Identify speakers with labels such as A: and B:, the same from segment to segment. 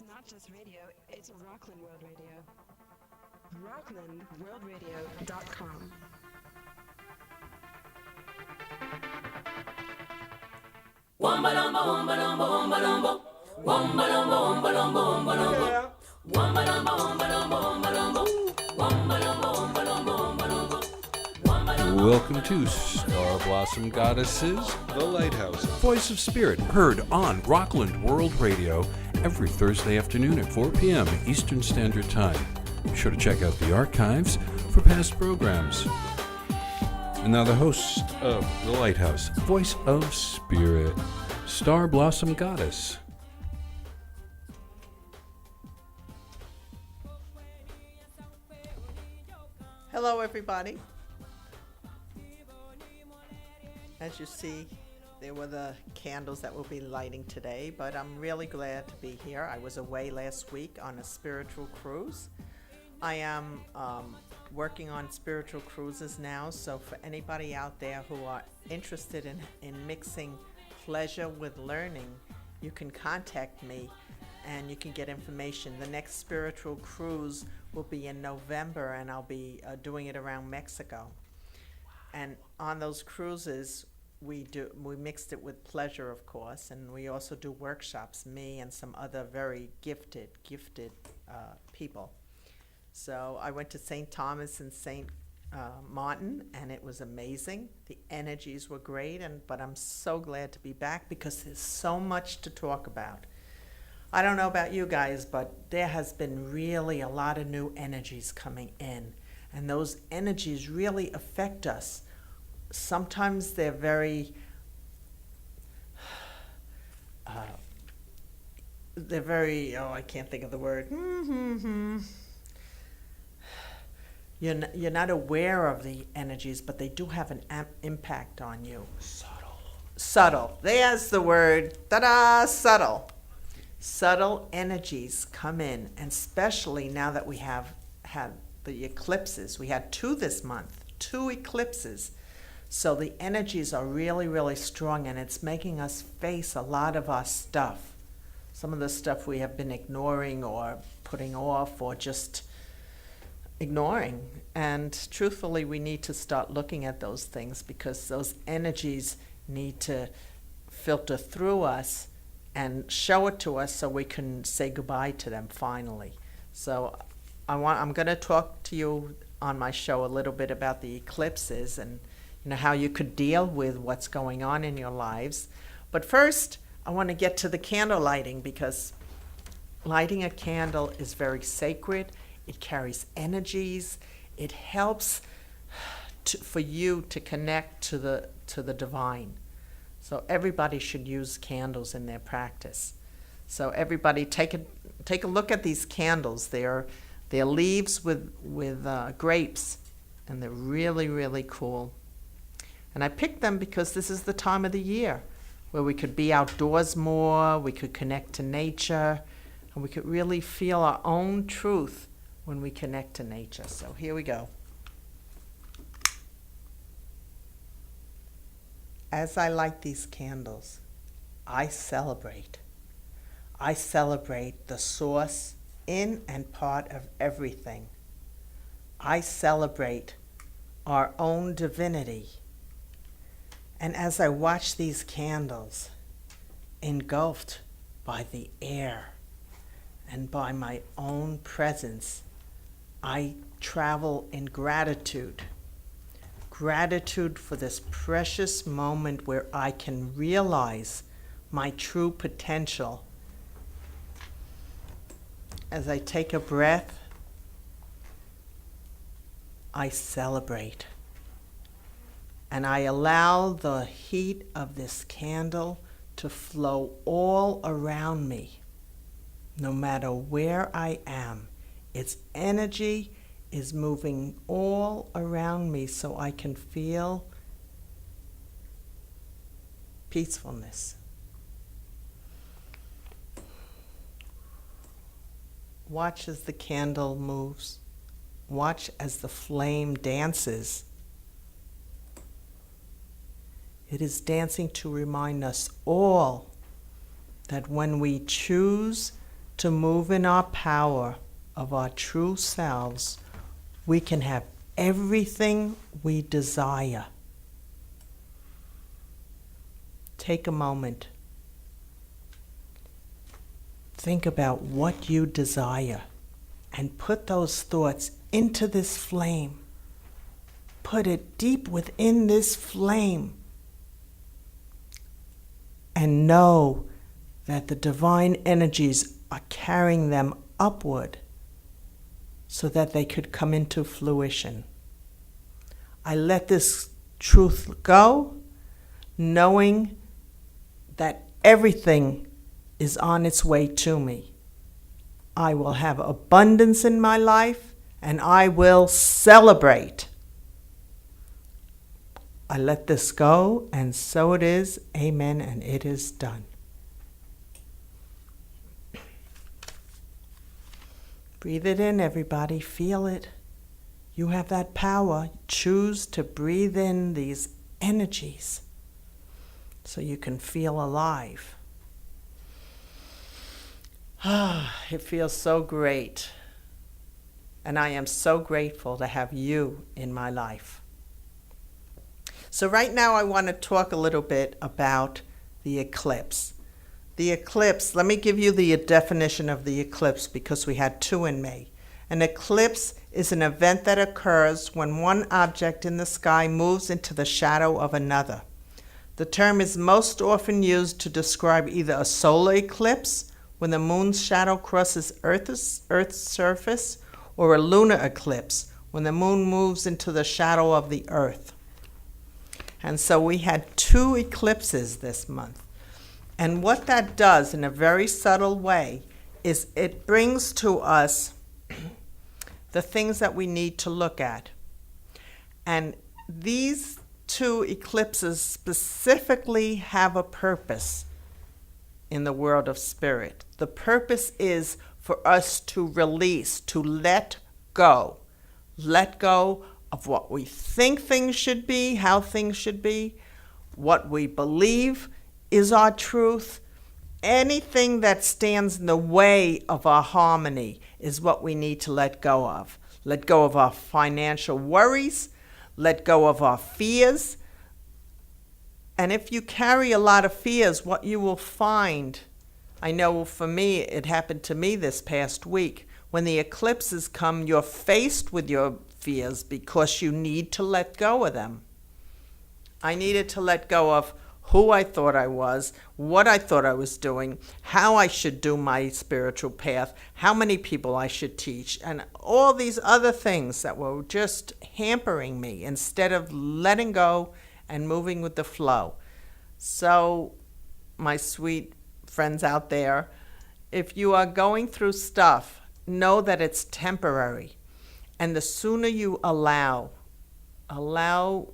A: It's not just radio, it's Rockland World Radio. RocklandWorldRadio.com.
B: Wombalomba, wombalomba, wombalomba. Wombalomba, wombalomba, wombalomba. Wombalomba, wombalomba, wombalomba. Wombalomba, wombalomba, wombalomba.
C: Welcome to Star Blossom Goddesses,
D: The Lighthouse.
C: Voice of Spirit, heard on Rockland World Radio every Thursday afternoon at 4 p.m. Eastern Standard Time. Be sure to check out the archives for past programs. And now the host of The Lighthouse, Voice of Spirit, Star Blossom Goddess.
E: Hello, everybody. As you see, there were the candles that we'll be lighting today, but I'm really glad to be here. I was away last week on a spiritual cruise. I am working on spiritual cruises now, so for anybody out there who are interested in mixing pleasure with learning, you can contact me and you can get information. The next spiritual cruise will be in November, and I'll be doing it around Mexico. And on those cruises, we mixed it with pleasure, of course, and we also do workshops, me and some other very gifted people. So I went to St. Thomas and St. Martin, and it was amazing. The energies were great, but I'm so glad to be back because there's so much to talk about. I don't know about you guys, but there has been really a lot of new energies coming in, and those energies really affect us. Sometimes they're very, I can't think of the word. You're not aware of the energies, but they do have an impact on you. Subtle. There's the word. Ta-da! Subtle. Subtle energies come in, and especially now that we have had the eclipses. We had 2 this month, 2 eclipses. So the energies are really, really strong, and it's making us face a lot of our stuff. Some of the stuff we have been ignoring or putting off or just ignoring. And truthfully, we need to start looking at those things because those energies need to filter through us and show it to us so we can say goodbye to them finally. So I'm going to talk to you on my show a little bit about the eclipses and how you could deal with what's going on in your lives. But first, I want to get to the candle lighting because lighting a candle is very sacred. It carries energies. It helps for you to connect to the divine. So everybody should use candles in their practice. So everybody take a look at these candles. They're leaves with grapes, and they're really, really cool. And I picked them because this is the time of the year where we could be outdoors more, we could connect to nature, and we could really feel our own truth when we connect to nature. So here we go. As I light these candles, I celebrate. I celebrate the source in and part of everything. I celebrate our own divinity. And as I watch these candles engulfed by the air and by my own presence, I travel in gratitude. Gratitude for this precious moment where I can realize my true potential. As I take a breath, I celebrate. And I allow the heat of this candle to flow all around me, no matter where I am. Its energy is moving all around me so I can feel peacefulness. Watch as the candle moves. Watch as the flame dances. It is dancing to remind us all that when we choose to move in our power of our true selves, we can have everything we desire. Take a moment. Think about what you desire and put those thoughts into this flame. Put it deep within this flame. And know that the divine energies are carrying them upward so that they could come into fruition. I let this truth go, knowing that everything is on its way to me. I will have abundance in my life, and I will celebrate. I let this go, and so it is. Amen, and it is done. Breathe it in, everybody. Feel it. You have that power. Choose to breathe in these energies so you can feel alive. It feels so great. And I am so grateful to have you in my life. So right now I want to talk a little bit about the eclipse. The eclipse, let me give you the definition of the eclipse because we had two in May. An eclipse is an event that occurs when one object in the sky moves into the shadow of another. The term is most often used to describe either a solar eclipse, when the moon's shadow crosses Earth's surface, or a lunar eclipse, when the moon moves into the shadow of the Earth. And so we had 2 eclipses this month. And what that does in a very subtle way is it brings to us the things that we need to look at. And these 2 eclipses specifically have a purpose in the world of spirit. The purpose is for us to release, to let go. Let go of what we think things should be, how things should be, what we believe is our truth. Anything that stands in the way of our harmony is what we need to let go of. Let go of our financial worries, let go of our fears. And if you carry a lot of fears, what you will find, I know for me, it happened to me this past week. When the eclipses come, you're faced with your fears because you need to let go of them. I needed to let go of who I thought I was, what I thought I was doing, how I should do my spiritual path, how many people I should teach, and all these other things that were just hampering me instead of letting go and moving with the flow. So, my sweet friends out there, if you are going through stuff, know that it's temporary. And the sooner you allow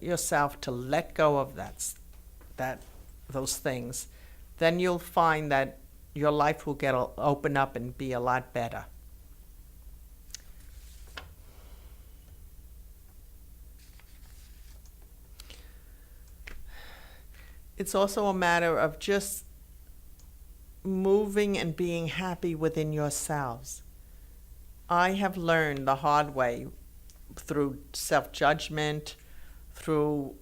E: yourself to let go of those things, then you'll find that your life will open up and be a lot better. It's also a matter of just moving and being happy within yourselves. I have learned the hard way through self-judgment, through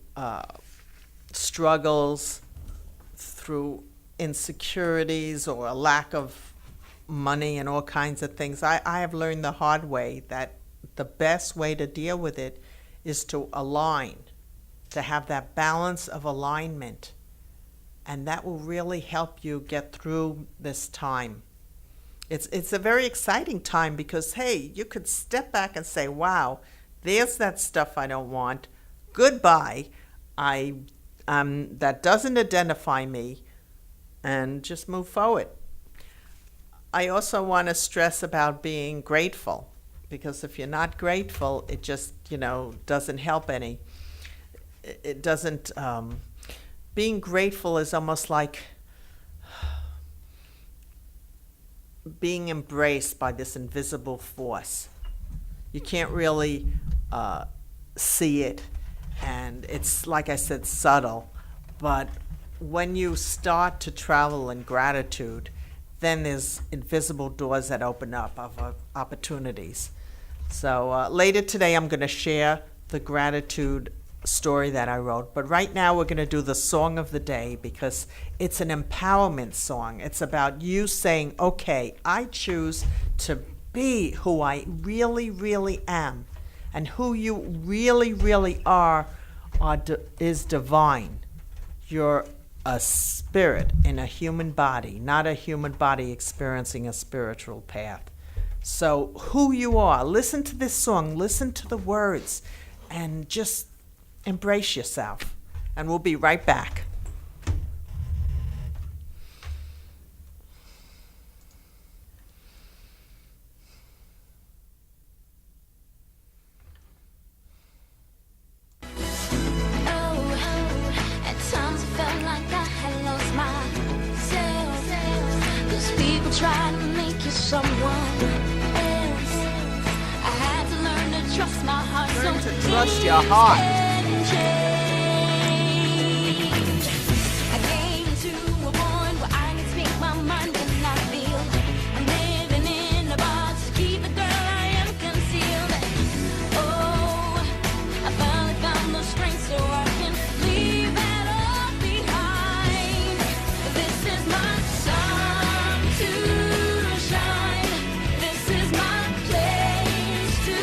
E: struggles, through insecurities or a lack of money and all kinds of things. I have learned the hard way that the best way to deal with it is to align, to have that balance of alignment. And that will really help you get through this time. It's a very exciting time because, hey, you could step back and say, wow, there's that stuff I don't want. Goodbye. That doesn't identify me, and just move forward. I also want to stress about being grateful, because if you're not grateful, it just, doesn't help any. It doesn't, being grateful is almost like being embraced by this invisible force. You can't really see it, and it's, like I said, subtle. But when you start to travel in gratitude, then there's invisible doors that open up of opportunities. So later today, I'm going to share the gratitude story that I wrote. But right now, we're going to do the song of the day because it's an empowerment song. It's about you saying, okay, I choose to be who I really, really am. And who you really, really are is divine. You're a spirit in a human body, not a human body experiencing a spiritual path. So who you are, listen to this song, listen to the words, and just embrace yourself. And we'll be right back.
D: Try to make you someone else. I had to learn to trust my heart.
E: Learn to trust your heart.
D: I came to a point where I can speak my mind and I feel I'm living in a box to keep the girl I am concealed. Oh, I finally found the strength so I can leave that all behind. This is my time to shine. This is my place to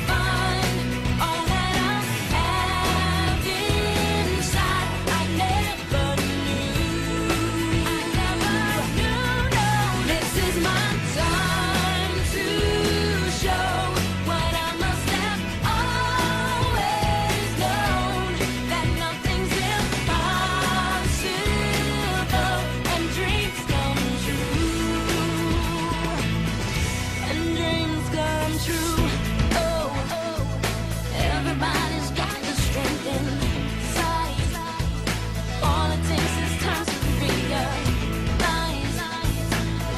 D: find all that I have inside. I never knew. No. This is my time to show what I must have always known, that nothing's impossible and dreams come true. And dreams come true. Oh, everybody's got the strength inside. All it takes is time to realize that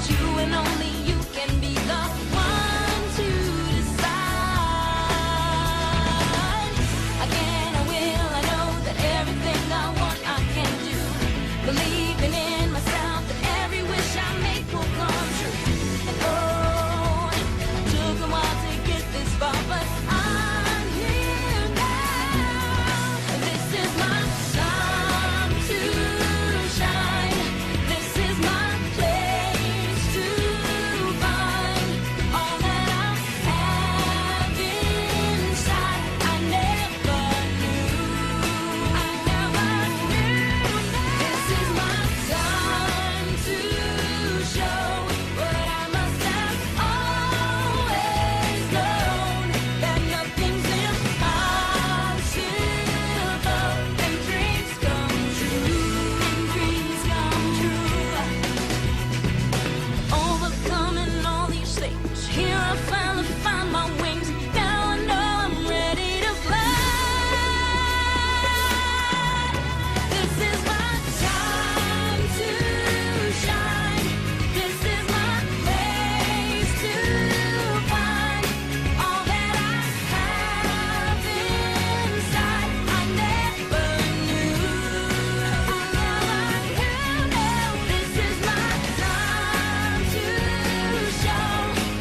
D: you and only you can be the one to decide. I can, I will, I know that everything I want I can do. Believing in myself that every wish I make will come true. And oh, it took a while to get this far, but I'm here now. This is my time to shine. This is my place to find all that I have inside. I never knew. This is my time to show what I must have always known, that nothing's impossible and dreams come true. Overcoming all these things, here I finally find my wings. Now I know I'm ready to fly. This is my time to shine. This is my place to find all that I have inside. I never knew. This is my time to show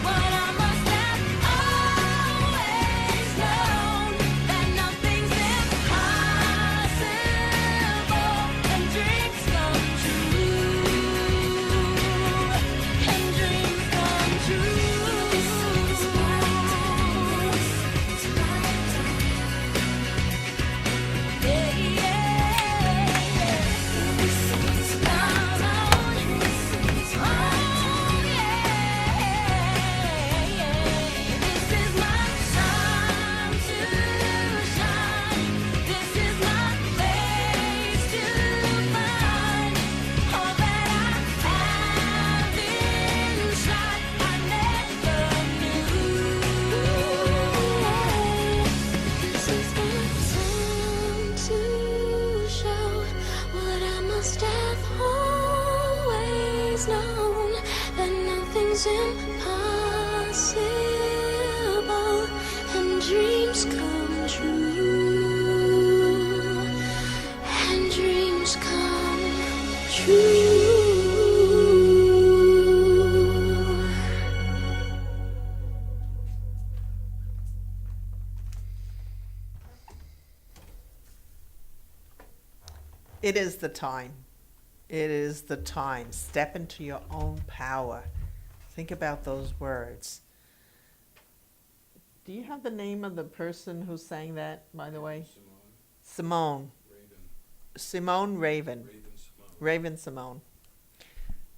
D: what I must have always known, that nothing's impossible and dreams come true. And dreams come true. This is my time. It's my time. Yeah. This is my time. This is my time to shine. This is my place to find all that I have inside. I never knew. This is my time to show what I must have always known, that nothing's impossible and dreams come true. And dreams come true.
E: It is the time. It is the time. Step into your own power. Think about those words. Do you have the name of the person who sang that, by the way? Simone. Simone Raven. Raven Simone.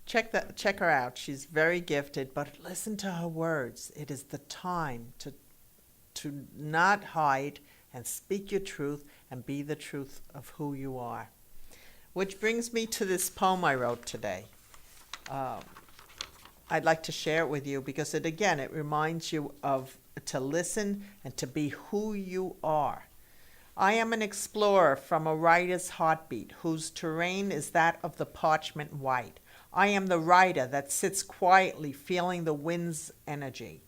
E: Check her out. She's very gifted, but listen to her words. It is the time to not hide and speak your truth and be the truth of who you are. Which brings me to this poem I wrote today. I'd like to share it with you because it reminds you of to listen and to be who you are. I am an explorer from a writer's heartbeat whose terrain is that of the parchment white. I am the writer that sits quietly feeling the wind's energy,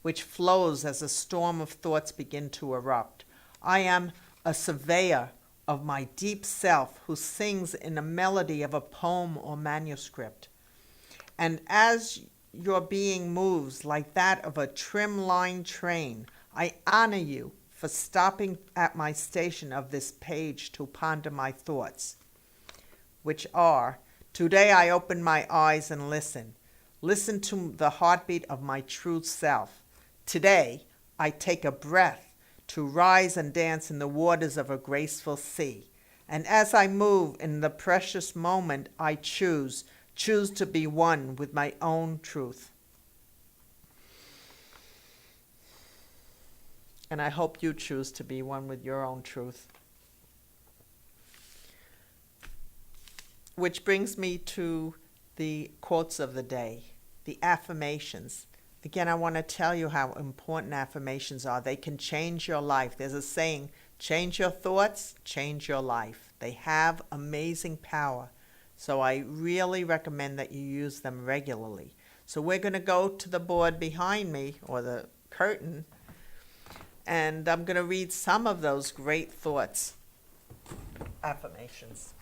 E: which flows as a storm of thoughts begin to erupt. I am a surveyor of my deep self who sings in a melody of a poem or manuscript. And as your being moves like that of a trim-line train, I honor you for stopping at my station of this page to ponder my thoughts, which are, today I open my eyes and listen to the heartbeat of my true self. Today I take a breath to rise and dance in the waters of a graceful sea. And as I move in the precious moment, I choose to be one with my own truth. And I hope you choose to be one with your own truth. Which brings me to the quotes of the day, the affirmations. Again, I want to tell you how important affirmations are. They can change your life. There's a saying, change your thoughts, change your life. They have amazing power. So I really recommend that you use them regularly. So we're going to go to the board behind me, or the curtain, and I'm going to read some of those great thoughts, affirmations.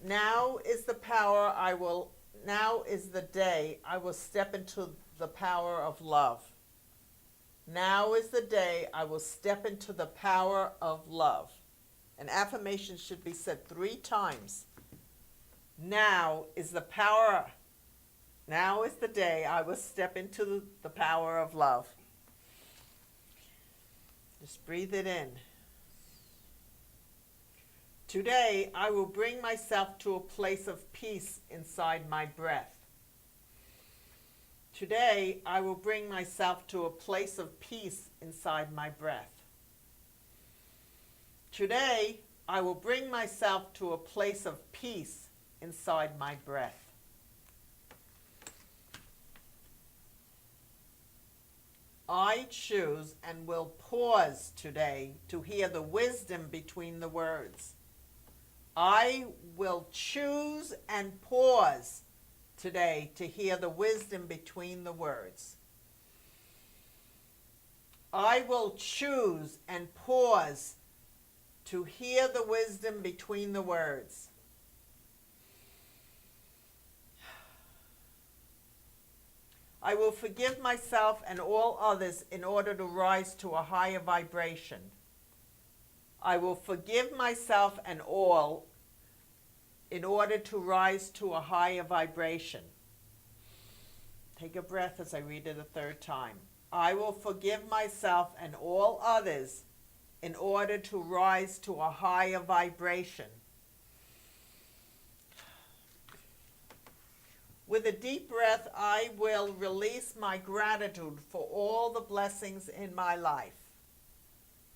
E: Now is the day I will step into the power of love. Now is the day I will step into the power of love. An affirmation should be said 3 times. Now is the day I will step into the power of love. Just breathe it in. Today, I will bring myself to a place of peace inside my breath. Today, I will bring myself to a place of peace inside my breath. Today, I will bring myself to a place of peace inside my breath. I choose and will pause today to hear the wisdom between the words. I will choose and pause today to hear the wisdom between the words. I will choose and pause to hear the wisdom between the words. I will forgive myself and all others in order to rise to a higher vibration. I will forgive myself and all in order to rise to a higher vibration. Take a breath as I read it a 3rd time. I will forgive myself and all others in order to rise to a higher vibration. With a deep breath, I will release my gratitude for all the blessings in my life.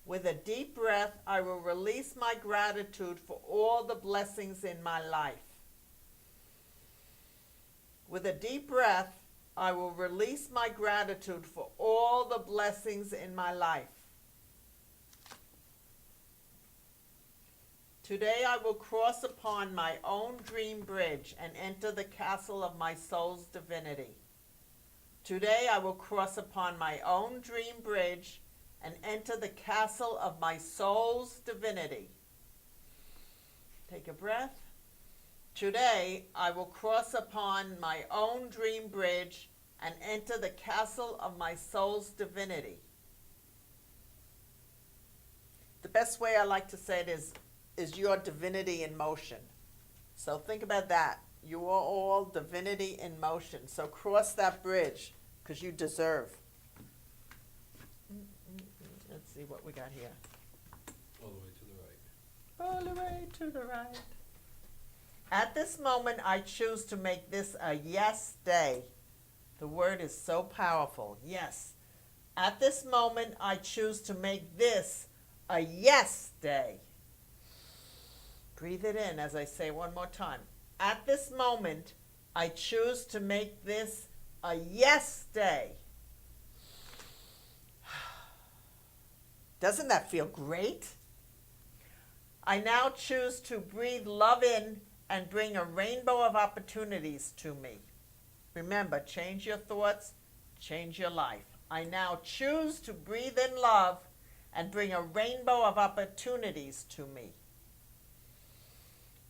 E: With a deep breath, I will release my gratitude for all the blessings in my life. With a deep breath, I will release my gratitude for all the blessings in my life. Today I will cross upon my own dream bridge and enter the castle of my soul's divinity. Today I will cross upon my own dream bridge and enter the castle of my soul's divinity. Take a breath. Today I will cross upon my own dream bridge and enter the castle of my soul's divinity. the best way I like to say it is your divinity in motion. So think about that. You are all divinity in motion. So cross that bridge because you deserve. Let's see what we got here.
C: All the way to the right.
E: All the way to the right. At this moment, I choose to make this a yes day. The word is so powerful. Yes. At this moment, I choose to make this a yes day. Breathe it in as I say one more time. At this moment, I choose to make this a yes day. Doesn't that feel great? I now choose to breathe love in and bring a rainbow of opportunities to me. Remember, change your thoughts, change your life. I now choose to breathe in love and bring a rainbow of opportunities to me.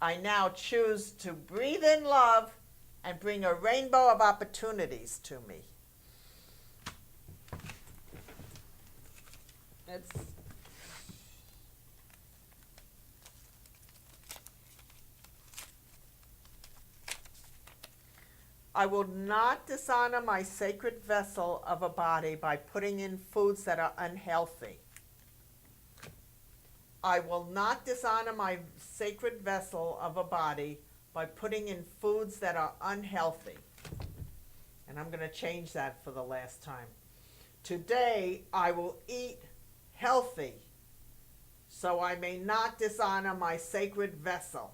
E: I now choose to breathe in love and bring a rainbow of opportunities to me. I will not dishonor my sacred vessel of a body by putting in foods that are unhealthy. I will not dishonor my sacred vessel of a body by putting in foods that are unhealthy. And I'm going to change that for the last time. Today, I will eat healthy so I may not dishonor my sacred vessel.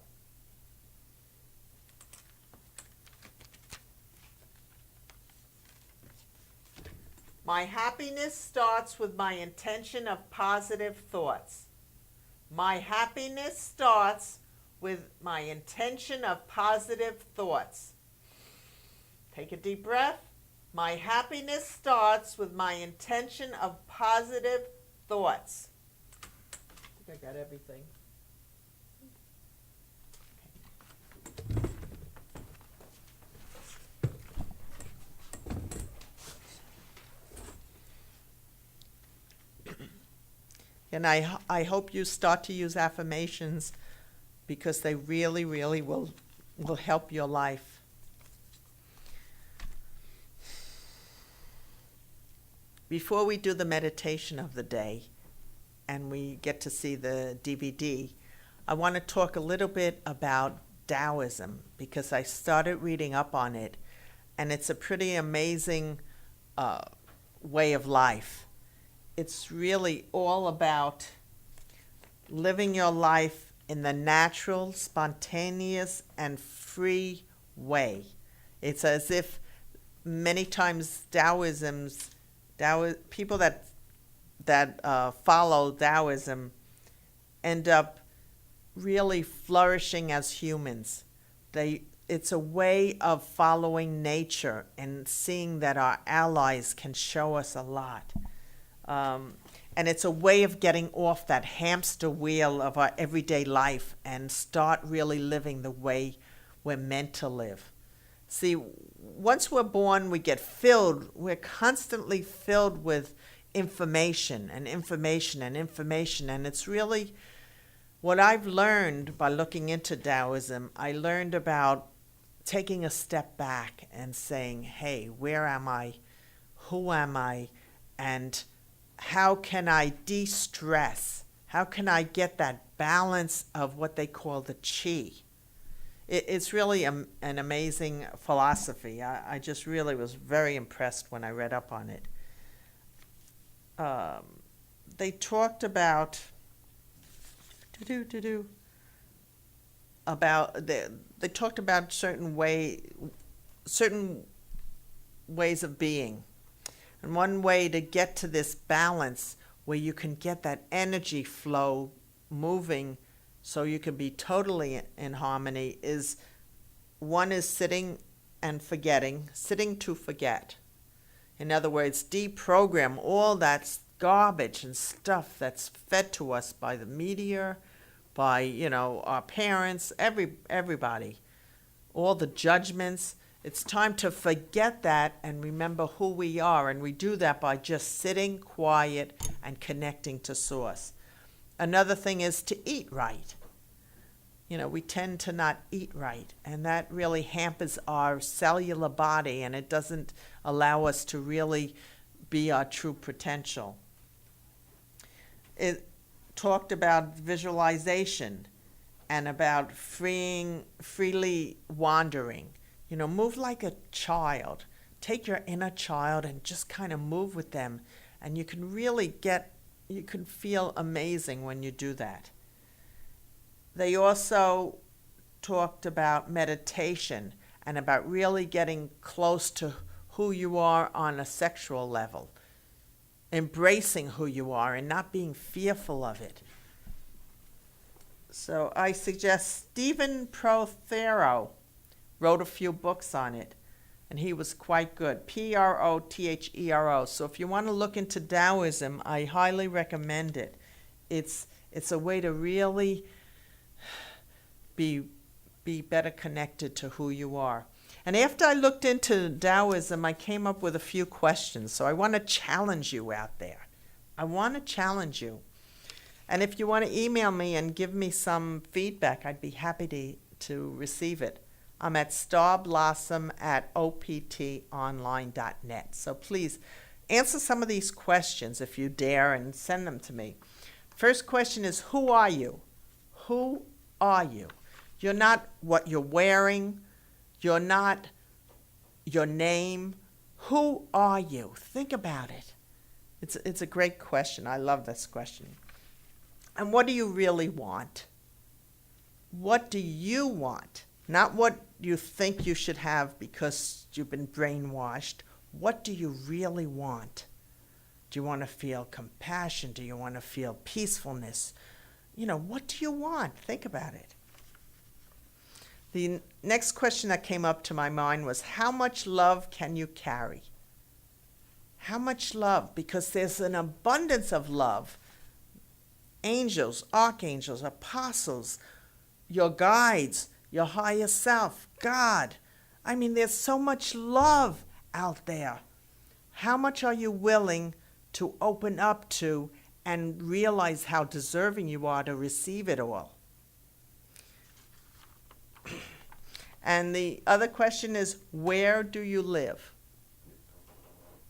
E: My happiness starts with my intention of positive thoughts. My happiness starts with my intention of positive thoughts. Take a deep breath. My happiness starts with my intention of positive thoughts. I think I got everything. And I hope you start to use affirmations because they really, really will help your life. Before we do the meditation of the day and we get to see the DVD, I want to talk a little bit about Taoism because I started reading up on it, and it's a pretty amazing way of life. It's really all about living your life in the natural, spontaneous, and free way. It's as if many times people that follow Taoism end up really flourishing as humans. It's a way of following nature and seeing that our allies can show us a lot. And it's a way of getting off that hamster wheel of our everyday life and start really living the way we're meant to live. See, once we're born, we're constantly filled with information and information and information. And it's really what I've learned by looking into Taoism. I learned about taking a step back and saying, hey, where am I? Who am I? And how can I de-stress? How can I get that balance of what they call the chi? It's really an amazing philosophy. I just really was very impressed when I read up on it. They talked about they talked about certain ways of being. And one way to get to this balance where you can get that energy flow moving so you can be totally in harmony is sitting and forgetting, sitting to forget. In other words, deprogram all that garbage and stuff that's fed to us by the media, by, our parents, everybody, all the judgments. It's time to forget that and remember who we are, and we do that by just sitting quiet and connecting to Source. Another thing is to eat right. You know, we tend to not eat right, and that really hampers our cellular body, and it doesn't allow us to really be our true potential. It talked about visualization and about freely wandering. You know, move like a child. Take your inner child and just kind of move with them, and you can feel amazing when you do that. They also talked about meditation and about really getting close to who you are on a sexual level, embracing who you are and not being fearful of it. So I suggest Stephen Prothero wrote a few books on it, and he was quite good. Prothero. So if you want to look into Taoism, I highly recommend it. It's a way to really be better connected to who you are. And after I looked into Taoism, I came up with a few questions. So I want to challenge you out there. I want to challenge you. And if you want to email me and give me some feedback, I'd be happy to receive it. I'm at starblossom@optonline.net. So please answer some of these questions if you dare and send them to me. First question is, who are you? Who are you? You're not what you're wearing. You're not your name. Who are you? Think about it. It's a great question. I love this question. And what do you really want? What do you want? Not what you think you should have because you've been brainwashed. What do you really want? Do you want to feel compassion? Do you want to feel peacefulness? You know, what do you want? Think about it. The next question that came up to my mind was, how much love can you carry? How much love? Because there's an abundance of love. Angels, archangels, apostles, your guides, your higher self, God. I mean, there's so much love out there. How much are you willing to open up to and realize how deserving you are to receive it all? And the other question is, where do you live?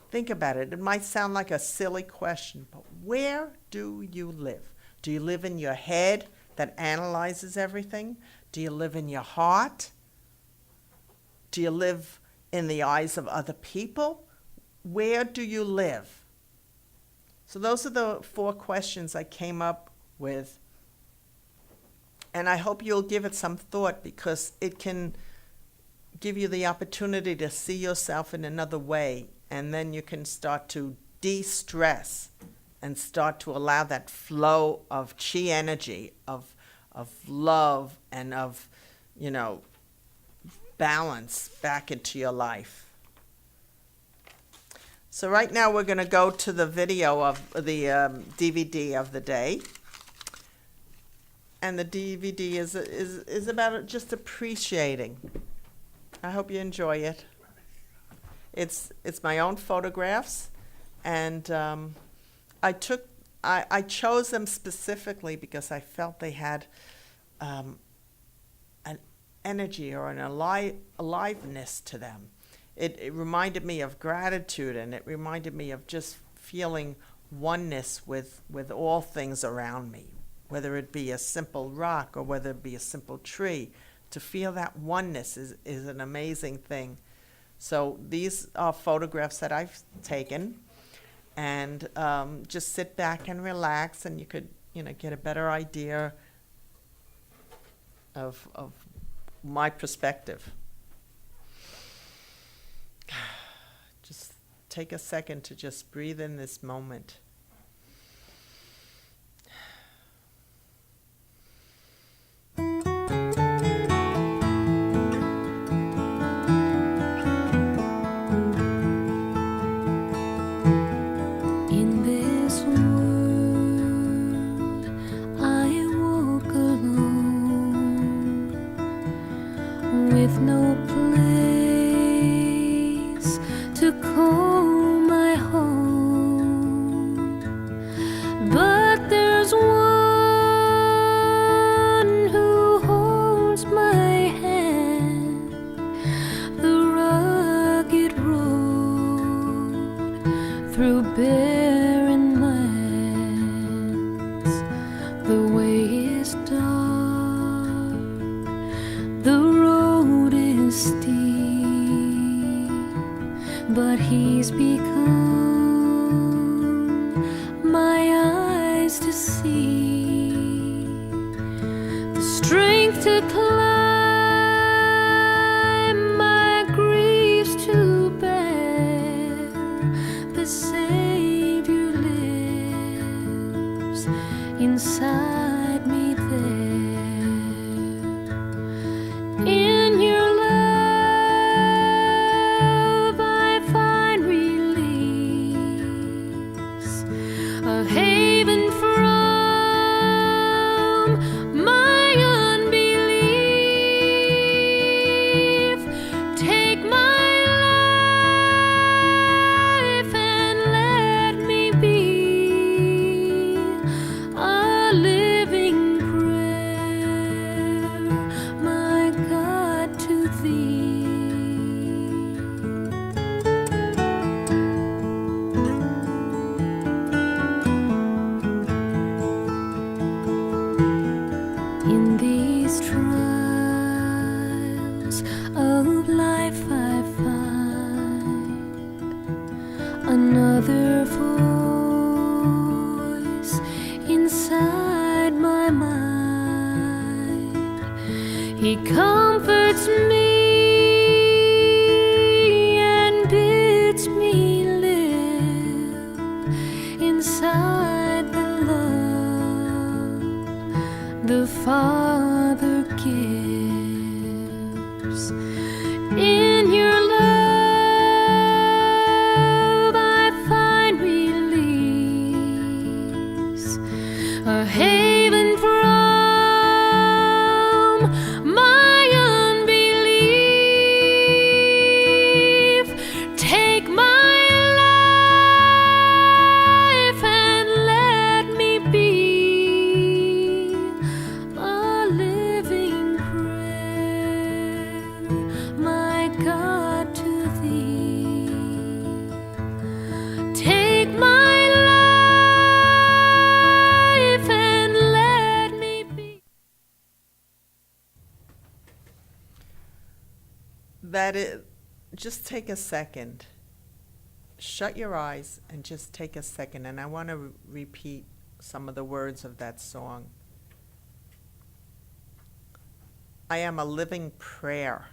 E: Think about it. It might sound like a silly question, but where do you live? Do you live in your head that analyzes everything? Do you live in your heart? Do you live in the eyes of other people? Where do you live? So those are the 4 questions I came up with. And I hope you'll give it some thought, because it can give you the opportunity to see yourself in another way. And then you can start to de-stress and start to allow that flow of chi energy, of love and of, you know, balance back into your life. So right now we're going to go to the video of the DVD of the day. And the DVD is about just appreciating. I hope you enjoy it. It's my own photographs, and I chose them specifically because I felt they had an energy or an aliveness to them. It reminded me of gratitude, and it reminded me of just feeling oneness with all things around me, whether it be a simple rock or whether it be a simple tree. To feel that oneness is an amazing thing. So these are photographs that I've taken, and just sit back and relax, and you could, you know, get a better idea of my perspective. Just take a second to just breathe in this moment.
D: In this world, I walk alone, with no place to call my home.
F: through barren lands. The way is dark, the road is steep, but he's become my eyes to see, the strength to climb, my griefs to bear. The Savior lives inside me there. In your love I find release, a haven from my unbelief. Take my life and let me be a living prayer, my God, to thee. In these trials of life I find another voice inside my mind. He comforts me and bids me live inside the love the Father gives. In your love I find release, a haven from my unbelief. Take my life and let me be a living prayer, my God, to thee. Take my life and let me be.
E: That is, just take a second. Shut your eyes and just take a second. And I want to repeat some of the words of that song. I am a living prayer.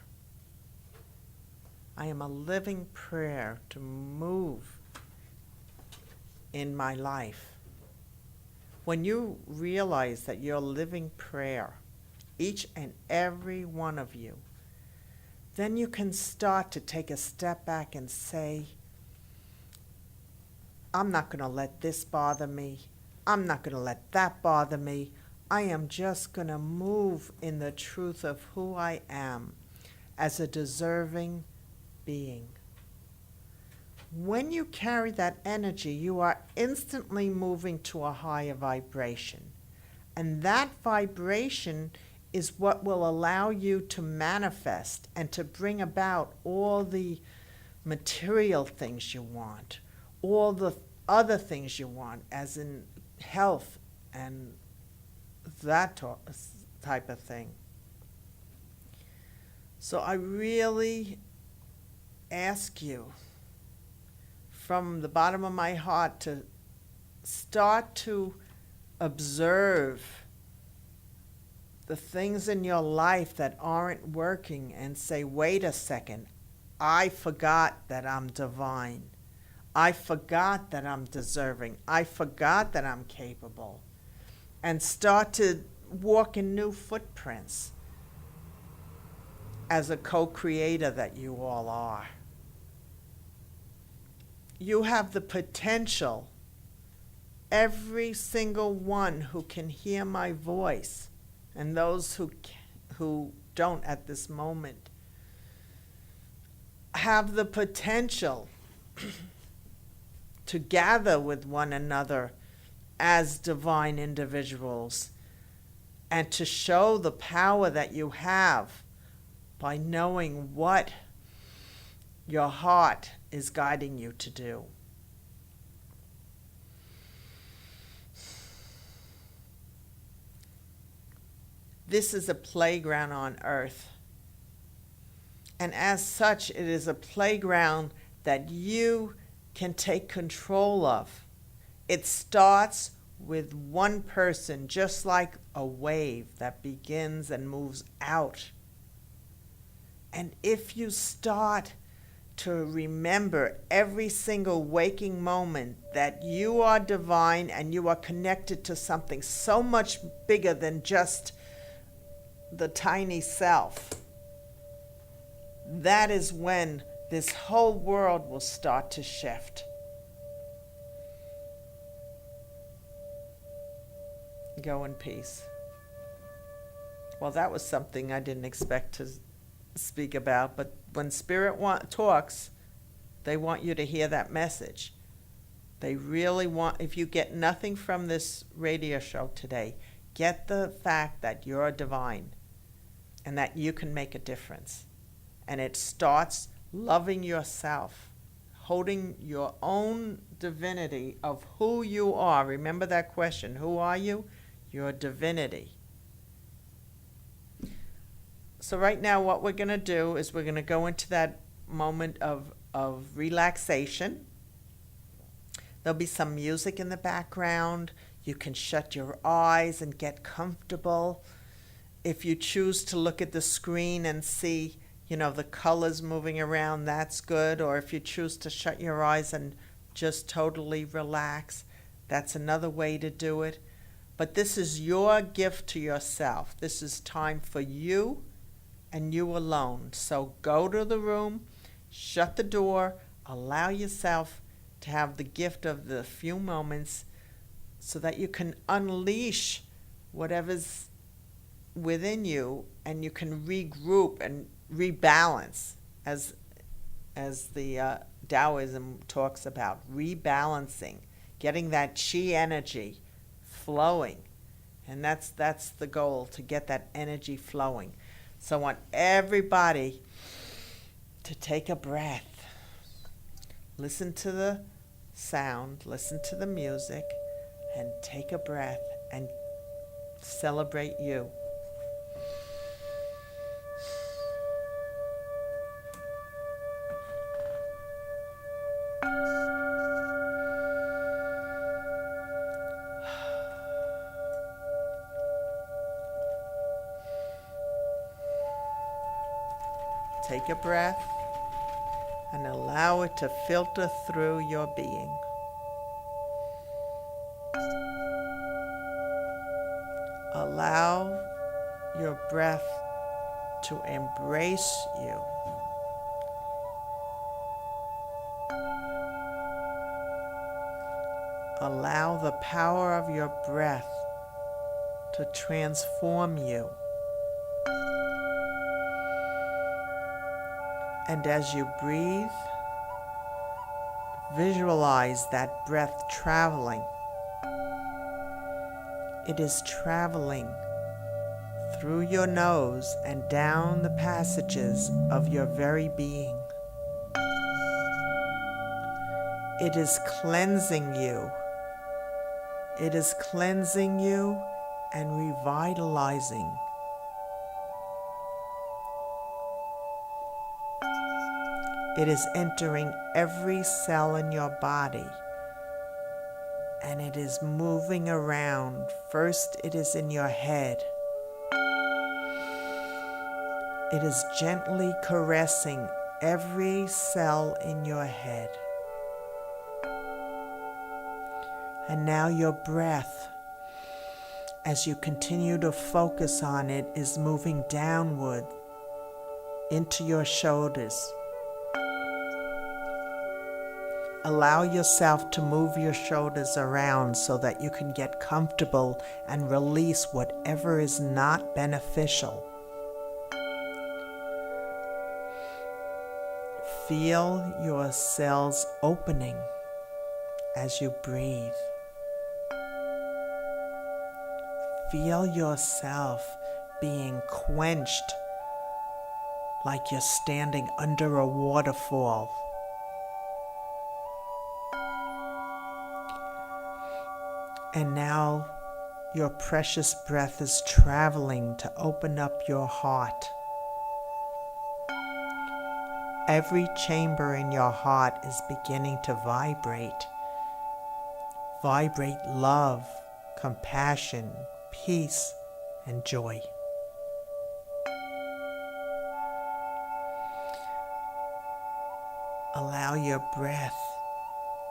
E: I am a living prayer to move in my life. When you realize that you're a living prayer, each and every one of you, then you can start to take a step back and say, I'm not going to let this bother me. I'm not going to let that bother me. I am just going to move in the truth of who I am as a deserving being. When you carry that energy, you are instantly moving to a higher vibration. And that vibration is what will allow you to manifest and to bring about all the material things you want, all the other things you want, as in health and that type of thing. So I really ask you from the bottom of my heart to start to observe the things in your life that aren't working and say, wait a second, I forgot that I'm divine. I forgot that I'm deserving. I forgot that I'm capable. And start to walk in new footprints as a co-creator that you all are. You have the potential, every single one who can hear my voice, and those who don't at this moment, have the potential to gather with one another as divine individuals and to show the power that you have by knowing what your heart is guiding you to do. this is a playground on earth. And as such, it is a playground that you can take control of. It starts with one person, just like a wave that begins and moves out. And if you start to remember every single waking moment that you are divine and you are connected to something so much bigger than just the tiny self, that is when this whole world will start to shift. Go in peace. Well, that was something I didn't expect to speak about, but when Spirit talks, they want you to hear that message. They really want, if you get nothing from this radio show today, get the fact that you're divine and that you can make a difference. And it starts loving yourself, holding your own divinity of who you are. Remember that question, who are you? Your divinity. So right now what we're going to do is we're going to go into that moment of relaxation. There'll be some music in the background. You can shut your eyes and get comfortable. If you choose to look at the screen and see, the colors moving around, that's good. Or if you choose to shut your eyes and just totally relax, that's another way to do it. But this is your gift to yourself. This is time for you and you alone. So go to the room, shut the door, allow yourself to have the gift of the few moments so that you can unleash whatever's within you and you can regroup and rebalance, as the Taoism talks about, rebalancing, getting that chi energy flowing. And that's the goal, to get that energy flowing. So I want everybody to take a breath. Listen to the sound, listen to the music, and take a breath and celebrate you. Take a breath and allow it to filter through your being. Allow your breath to embrace you. Allow the power of your breath to transform you. And as you breathe, visualize that breath traveling. It is traveling through your nose and down the passages of your very being. It is cleansing you. It is cleansing you and revitalizing. It is entering every cell in your body, and it is moving around. First, it is in your head. It is gently caressing every cell in your head. And now your breath, as you continue to focus on it, is moving downward into your shoulders. Allow yourself to move your shoulders around so that you can get comfortable and release whatever is not beneficial. Feel your cells opening as you breathe. Feel yourself being quenched like you're standing under a waterfall. And now Your precious breath is traveling to open up your heart. Every chamber in your heart is beginning to vibrate. Vibrate love, compassion, peace, and joy. Allow your breath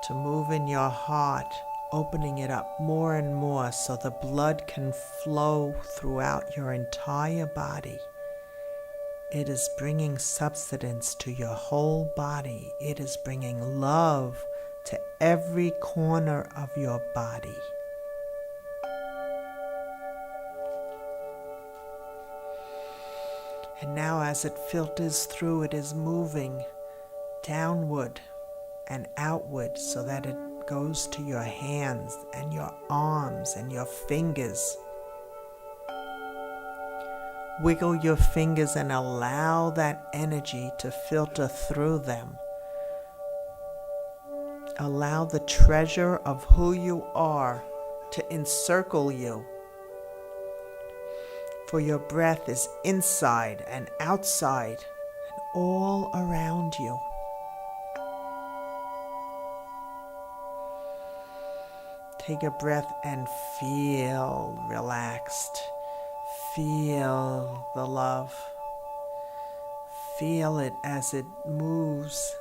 E: to move in your heart, opening it up more and more so the blood can flow throughout your entire body. It is bringing substance to your whole body. It is bringing love to every corner of your body. And now as it filters through, it is moving downward and outward so that it goes to your hands and your arms and your fingers. Wiggle your fingers and allow that energy to filter through them. Allow the treasure of who you are to encircle you. For your breath is inside and outside and all around you. Take a breath and feel relaxed. Feel the love. Feel it as it moves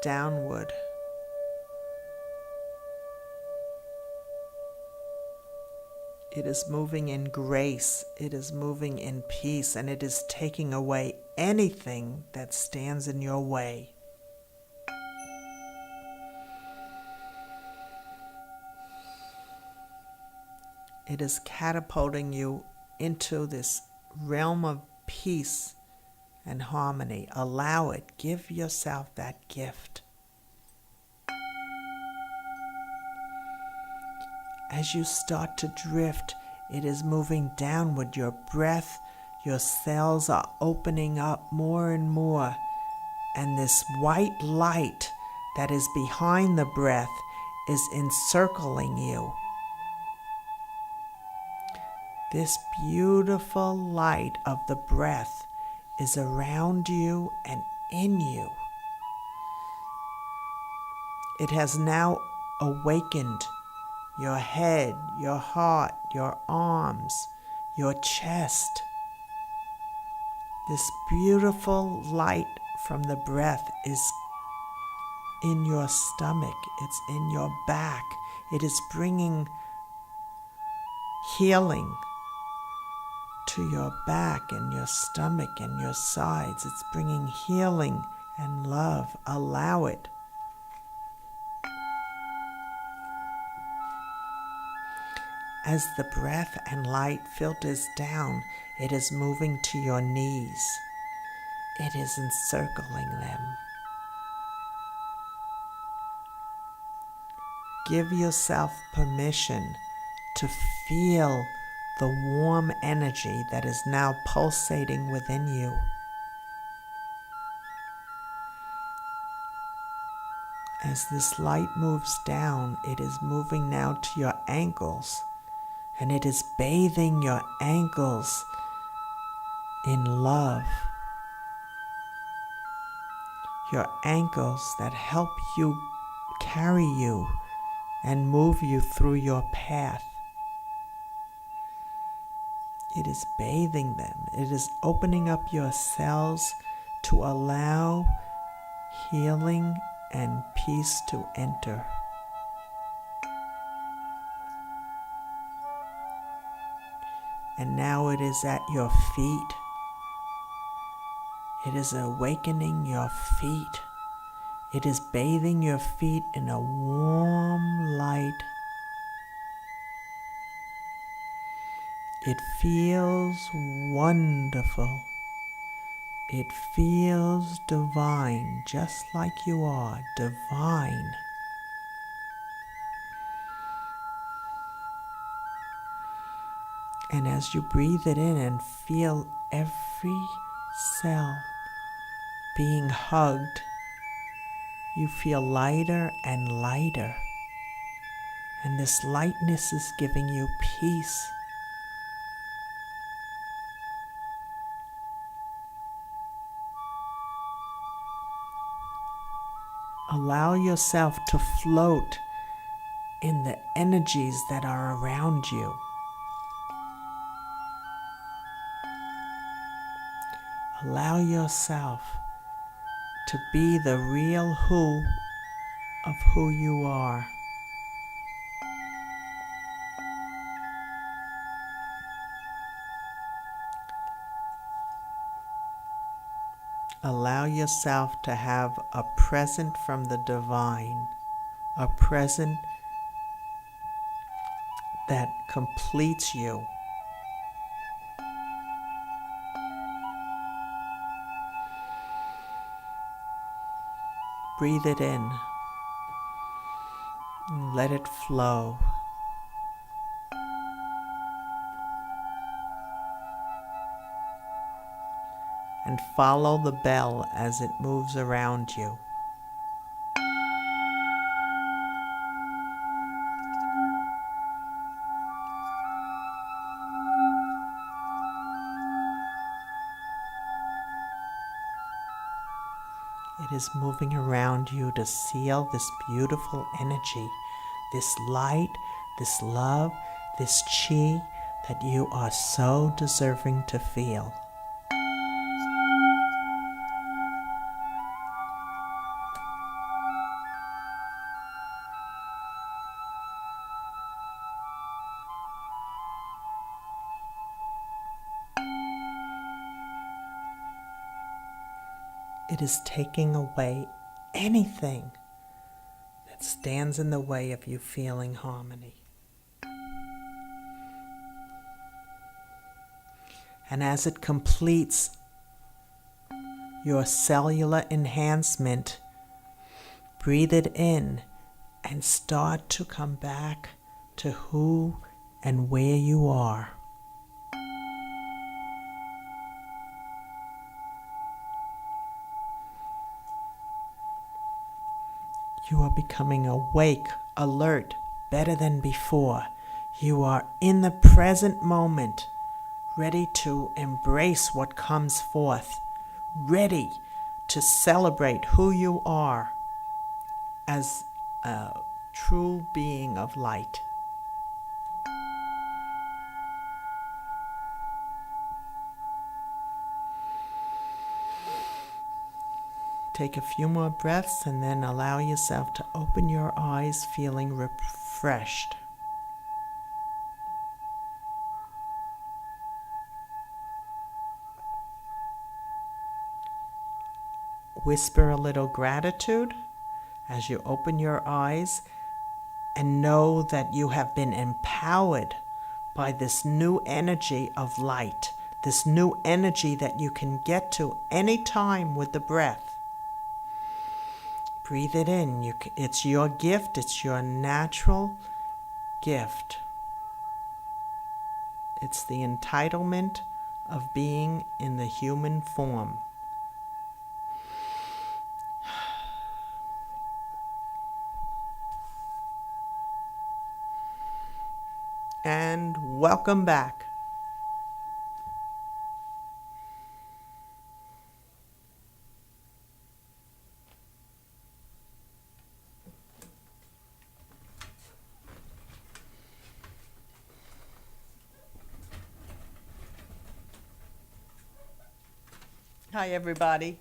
E: downward. It is moving in grace. It is moving in peace, and it is taking away anything that stands in your way. It is catapulting you into this realm of peace and harmony. Allow it. Give yourself that gift. As you start to drift, it is moving downward. Your breath, your cells are opening up more and more. And this white light that is behind the breath is encircling you. This beautiful light of the breath is around you and in you. It has now awakened your head, your heart, your arms, your chest. This beautiful light from the breath is in your stomach. It's in your back. It is bringing healing to your back and your stomach and your sides. It's bringing healing and love. Allow it. As the breath and light filters down, it is moving to your knees. It is encircling them. Give yourself permission to feel the warm energy that is now pulsating within you. As this light moves down, it is moving now to your ankles, and it is bathing your ankles in love. Your ankles that help you, carry you, and move you through your path. It is bathing them. It is opening up your cells to allow healing and peace to enter. And now it is at your feet. It is awakening your feet. It is bathing your feet in a warm light. It feels wonderful. It feels divine, just like you are, divine. And as you breathe it in and feel every cell being hugged, you feel lighter and lighter. And this lightness is giving you peace. Allow yourself to float in the energies that are around you. Allow yourself to be the real who of who you are. Allow yourself to have a present from the divine, a present that completes you. Breathe it in and let it flow. And follow the bell as it moves around you. It is moving around you to seal this beautiful energy, this light, this love, this chi that you are so deserving to feel. It is taking away anything that stands in the way of you feeling harmony. And as it completes your cellular enhancement, breathe it in and start to come back to who and where you are. You are becoming awake, alert, better than before. You are in the present moment, ready to embrace what comes forth, ready to celebrate who you are as a true being of light. Take a few more breaths and then allow yourself to open your eyes feeling refreshed. Whisper a little gratitude as you open your eyes and know that you have been empowered by this new energy of light, this new energy that you can get to any time with the breath. Breathe it in. It's your gift. It's your natural gift. It's the entitlement of being in the human form. And welcome back. Hi, everybody.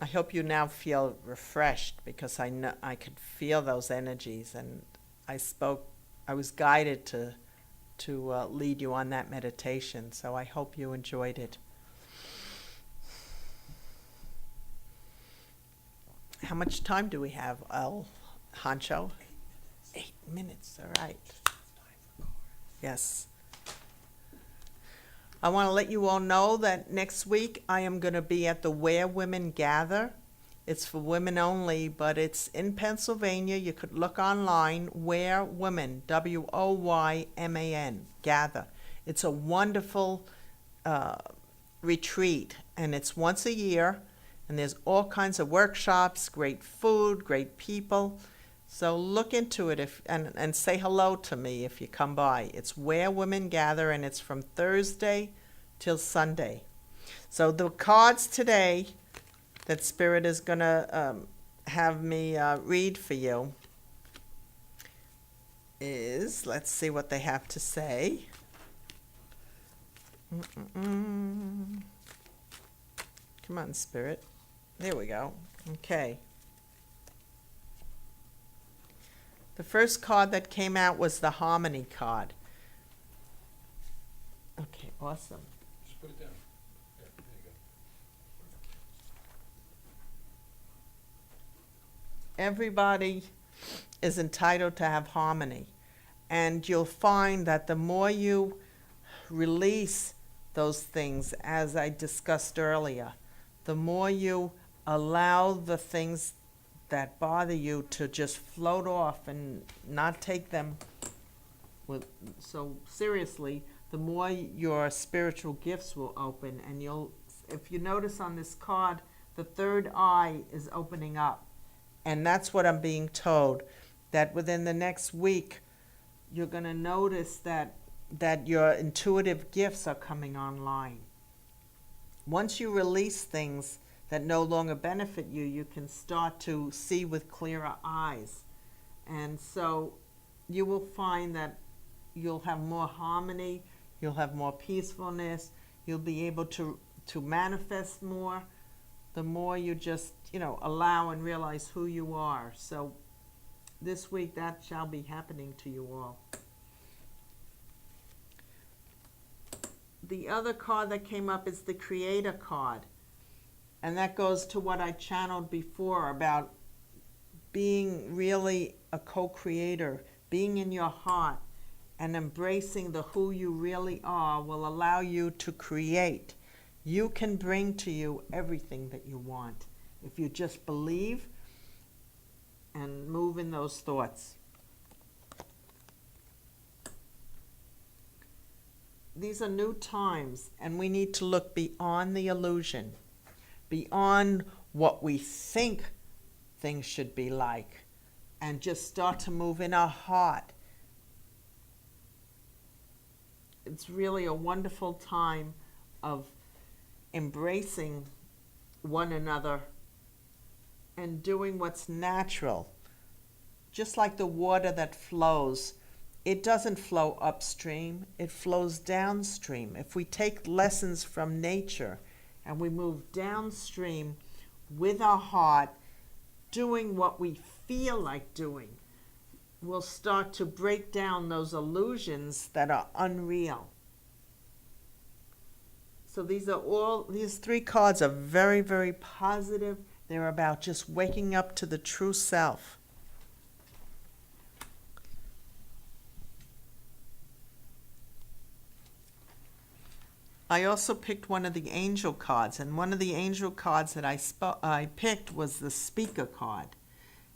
E: I hope you now feel refreshed because I know I could feel those energies, and I was guided to lead you on that meditation, so I hope you enjoyed it. How much time do we have, El Hancho? 8 minutes, all right. Yes. I want to let you all know that next week I am going to be at the Where Women Gather. It's for women only, but it's in Pennsylvania. You could look online, Where Women, WOYMAN, Gather. It's a wonderful retreat, and it's once a year, And there's all kinds of workshops, great food, great people. So look into it and say hello to me if you come by. It's Where Women Gather, and it's from Thursday till Sunday. So the cards today that Spirit is going to have me read for you is, let's see what they have to say. Come on, Spirit. There we go. Okay. The first card that came out was the Harmony card. Okay, awesome.
C: Just put it down. There you go.
E: Everybody is entitled to have harmony. And you'll find that the more you release those things, as I discussed earlier, the more you allow the things that bother you to just float off and not take them so seriously, the more your spiritual gifts will open. And if you notice on this card, the third eye is opening up. And that's what I'm being told, that within the next week, you're going to notice that your intuitive gifts are coming online. Once you release things that no longer benefit you, you can start to see with clearer eyes. And so you will find that you'll have more harmony, you'll have more peacefulness, you'll be able to manifest more, the more you just, allow and realize who you are. So this week that shall be happening to you all. The other card that came up is the Creator card. And that goes to what I channeled before about being really a co-creator, being in your heart and embracing the who you really are will allow you to create. You can bring to you everything that you want if you just believe and move in those thoughts. These are new times, and we need to look beyond the illusion, beyond what we think things should be like, and just start to move in our heart. It's really a wonderful time of embracing one another and doing what's natural. Just like the water that flows, it doesn't flow upstream, it flows downstream. If we take lessons from nature and we move downstream with our heart, doing what we feel like doing, we'll start to break down those illusions that are unreal. So these three cards are very, very positive. They're about just waking up to the true self. I also picked one of the angel cards, and one of the angel cards that I picked was the speaker card.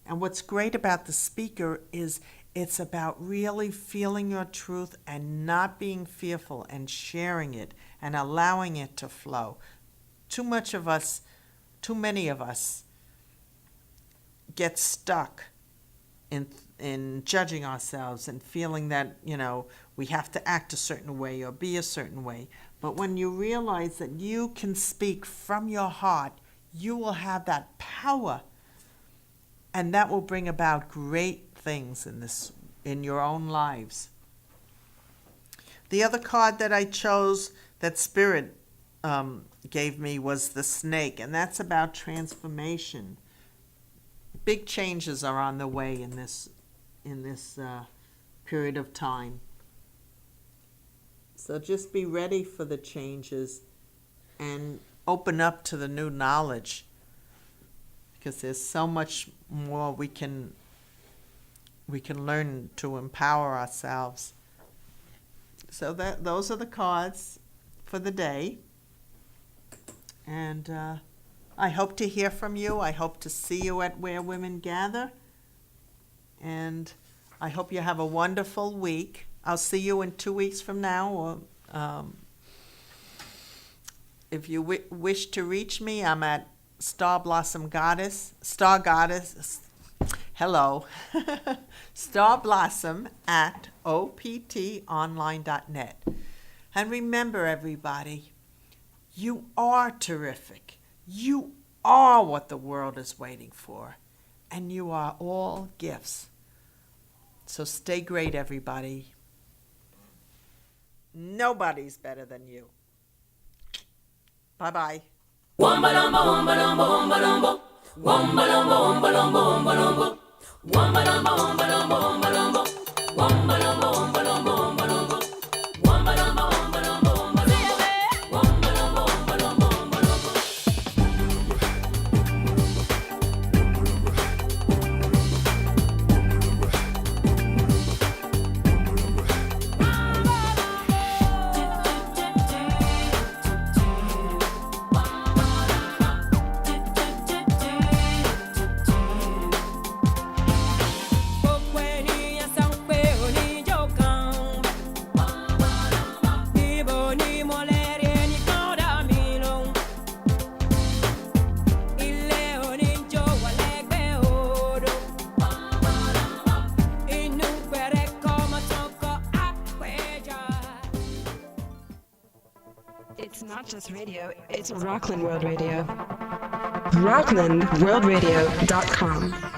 E: And what's great about the speaker is it's about really feeling your truth and not being fearful and sharing it and allowing it to flow. Too many of us get stuck in judging ourselves and feeling that, we have to act a certain way or be a certain way. But when you realize that you can speak from your heart, you will have that power, and that will bring about great things in your own lives. The other card that I chose that Spirit gave me was the snake, and that's about transformation. Big changes are on the way in this period of time. So just be ready for the changes and open up to the new knowledge, because there's so much more we can learn to empower ourselves. So those are the cards for the day. And I hope to hear from you. I hope to see you at Where Women Gather. And I hope you have a wonderful week. I'll see you in 2 weeks from now. Or if you wish to reach me, I'm at Star Blossom Goddess, Star Goddess, hello, Star Blossom at optonline.net. And remember, everybody, you are terrific. You are what the world is waiting for. And you are all gifts. So stay great, everybody. Nobody's better than you. Bye-bye.
B: Wombalombo, wombalombo, wombalombo. Wombalombo, wombalombo, wombalombo. Wombalombo, wombalombo, wombalombo. Wombalombo, wombalombo, wombalombo. Wombalombo, wombalombo, wombalombo. Wombalombo, wombalombo, wombalombo.
A: It's not just radio, it's Rockland World Radio. RocklandWorldRadio.com.